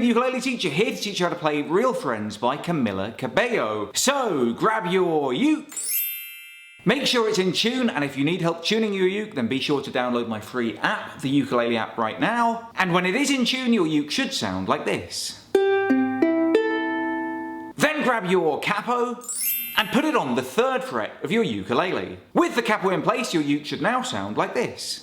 the Ukulele Teacher, here to teach you how to play Real Friends by Camila Cabello. So, grab your uke. Make sure it's in tune, and if you need help tuning your uke, then be sure to download my free app, the Ukulele app, right now. And when it is in tune, your uke should sound like this. Then grab your capo and put it on the 3rd fret of your ukulele. With the capo in place, your uke should now sound like this.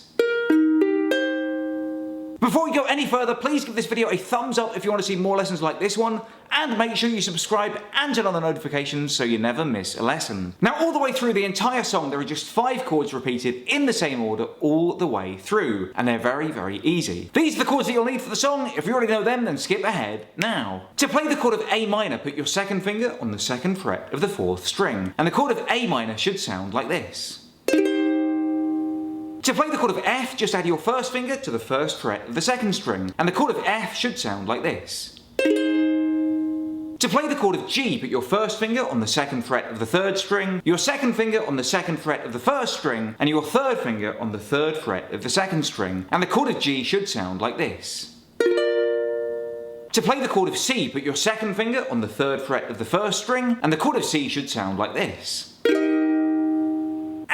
Before we go any further, please give this video a thumbs up if you want to see more lessons like this one, and make sure you subscribe and turn on the notifications so you never miss a lesson. Now, all the way through the entire song, there are just 5 chords repeated in the same order all the way through, and they're very, very easy. These are the chords that you'll need for the song. If you already know them, then skip ahead now. To play the chord of A minor, put your 2nd finger on the 2nd fret of the 4th string, and the chord of A minor should sound like this. To play the chord of F, just add your 1st finger to the 1st fret of the 2nd string, and the chord of F should sound like this. To play the chord of G, put your 1st finger on the 2nd fret of the 3rd string, your 2nd finger on the 2nd fret of the 1st string, and your 3rd finger on the 3rd fret of the 2nd string, and the chord of G should sound like this. To play the chord of C, put your 2nd finger on the 3rd fret of the 1st string, and the chord of C should sound like this.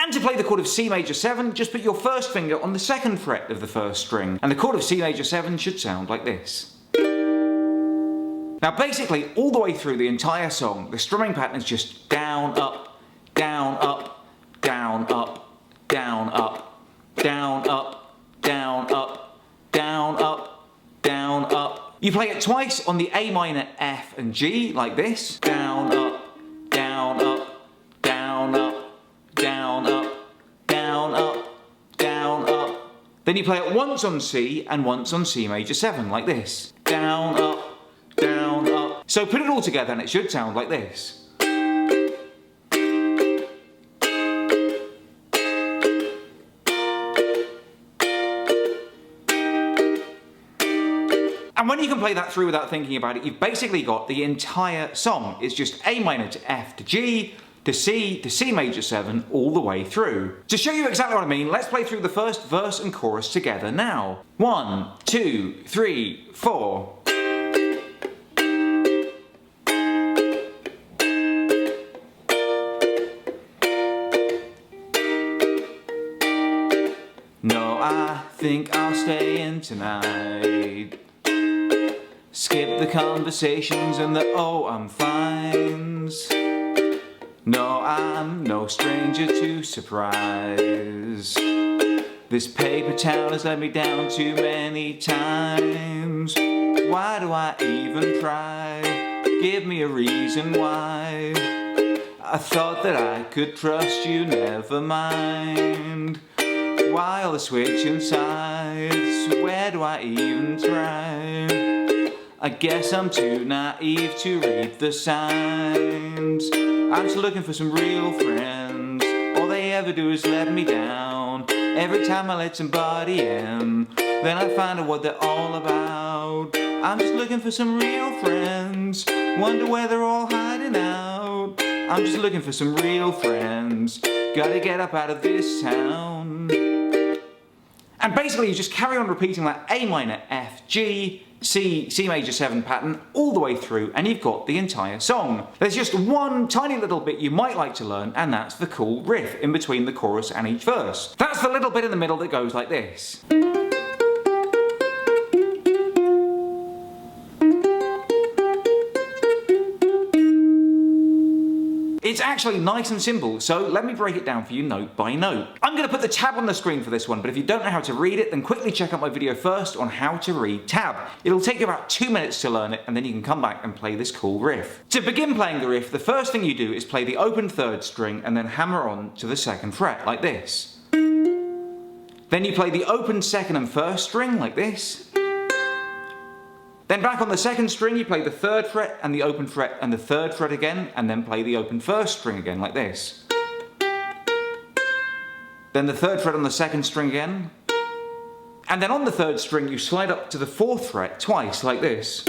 And to play the chord of C major 7, just put your 1st finger on the 2nd fret of the 1st string, and the chord of C major 7 should sound like this. Now basically, all the way through the entire song, the strumming pattern is just down, up, down, up, down, up, down, up, down, up, down, up, down, up, down, up. You play it twice on the A minor, F and G, like this. Down, up, down, up, down, up, down, up, down, up, down, up. Then you play it once on C and once on C major 7, like this. Down, up, down, up. So put it all together and it should sound like this. And when you can play that through without thinking about it, you've basically got the entire song. It's just A minor to F to G, to C major 7, all the way through. To show you exactly what I mean, let's play through the first verse and chorus together now. 1, 2, 3, 4. No, I think I'll stay in tonight. Skip the conversations and the oh, I'm fines. No, I'm no stranger to surprise. This paper towel has let me down too many times. Why do I even try? Give me a reason why. I thought that I could trust you, never mind. Why all the switching sides? Where do I even try? I guess I'm too naive to read the signs. I'm just looking for some real friends. All they ever do is let me down. Every time I let somebody in, then I find out what they're all about. I'm just looking for some real friends. Wonder where they're all hiding out. I'm just looking for some real friends. Gotta get up out of this town. And basically you just carry on repeating that A minor, F, G, C major 7 pattern all the way through, and you've got the entire song. There's just one tiny little bit you might like to learn, and that's the cool riff in between the chorus and each verse. That's the little bit in the middle that goes like this. It's actually nice and simple, so let me break it down for you note by note. I'm going to put the tab on the screen for this one, but if you don't know how to read it, then quickly check out my video first on how to read tab. It'll take you about 2 minutes to learn it, and then you can come back and play this cool riff. To begin playing the riff, the first thing you do is play the open 3rd string and then hammer on to the 2nd fret, like this. Then you play the open 2nd and 1st string, like this. Then back on the 2nd string, you play the 3rd fret and the open fret and the 3rd fret again, and then play the open 1st string again, like this. Then the 3rd fret on the 2nd string again. And then on the 3rd string, you slide up to the 4th fret twice, like this.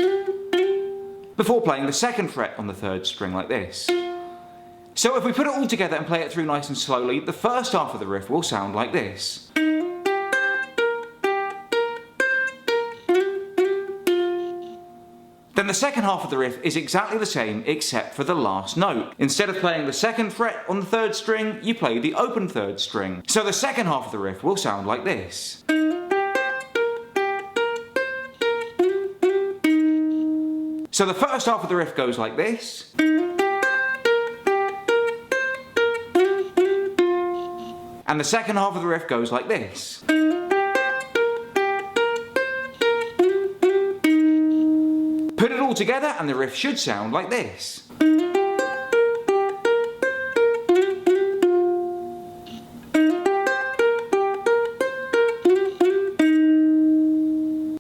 Before playing the 2nd fret on the 3rd string, like this. So if we put it all together and play it through nice and slowly, the first half of the riff will sound like this. And the second half of the riff is exactly the same except for the last note. Instead of playing the second fret on the third string, you play the open third string. So the second half of the riff will sound like this. So the first half of the riff goes like this. And the second half of the riff goes like this. Put it all together and the riff should sound like this.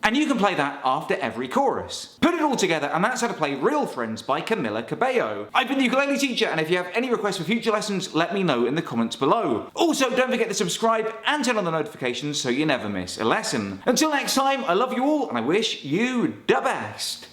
And you can play that after every chorus. Put it all together, and that's how to play Real Friends by Camila Cabello. I've been the ukulele teacher, and if you have any requests for future lessons, let me know in the comments below. Also, don't forget to subscribe and turn on the notifications so you never miss a lesson. Until next time, I love you all, and I wish you the best.